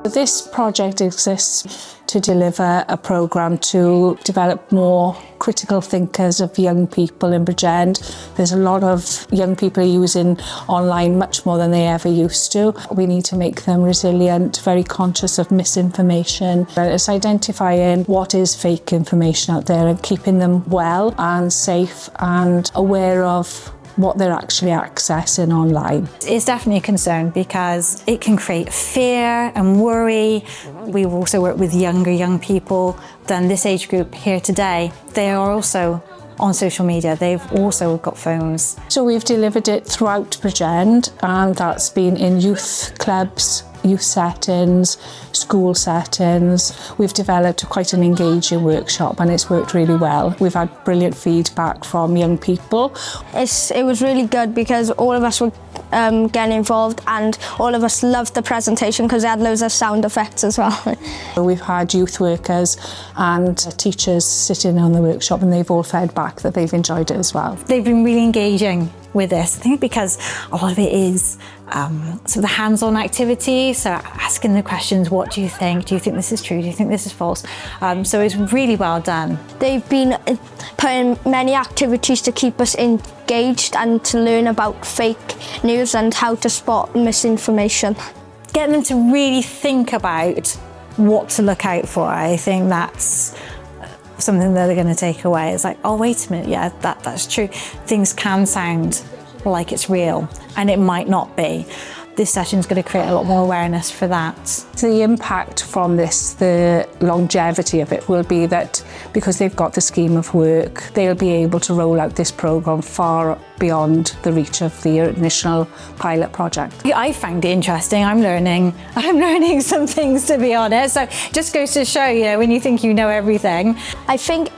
This project exists to deliver a programme to develop more critical thinkers of young people in Bridgend. There's a lot of young people using online much more than they ever used to. We need to make them resilient, very conscious of misinformation. It's identifying what is fake information out there and keeping them well and safe and aware of what they're actually accessing online. It's definitely a concern because it can create fear and worry. We also work with young people than this age group here today. They are also on social media. They've also got phones. So we've delivered it throughout Bridgend, and that's been in youth clubs, youth settings, school settings. We've developed quite an engaging workshop and it's worked really well. We've had brilliant feedback from young people. It was really good because all of us were getting involved and all of us loved the presentation because it had loads of sound effects as well. We've had youth workers and teachers sitting on the workshop and they've all fed back that they've enjoyed it as well. They've been really engaging with this, I think because a lot of it is sort of the hands-on activity, so asking the questions, what do you think? Do you think this is true? Do you think this is false? So it's really well done. They've been putting many activities to keep us engaged and to learn about fake news and how to spot misinformation. Getting them to really think about what to look out for, I think that's something that they're going to take away. It's like, oh, wait a minute, yeah, that's true. Things can sound like it's real, and it might not be. This session's going to create a lot more awareness for that. The impact from this, the longevity of it, will be that because they've got the scheme of work, they'll be able to roll out this programme far beyond the reach of the initial pilot project. I found it interesting. I'm learning some things, to be honest. So just goes to show, you know, when you think you know everything. I think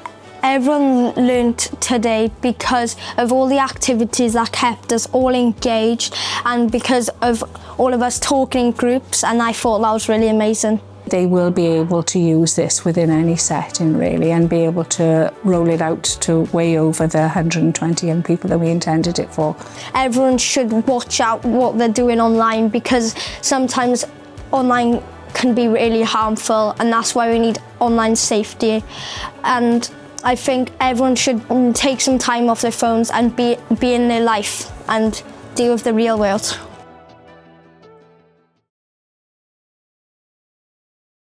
everyone learned today because of all the activities that kept us all engaged and because of all of us talking in groups, and I thought that was really amazing. They will be able to use this within any setting really and be able to roll it out to way over the 120 young people that we intended it for. Everyone should watch out what they're doing online because sometimes online can be really harmful, and that's why we need online safety. And I think everyone should take some time off their phones and be in their life and deal with the real world.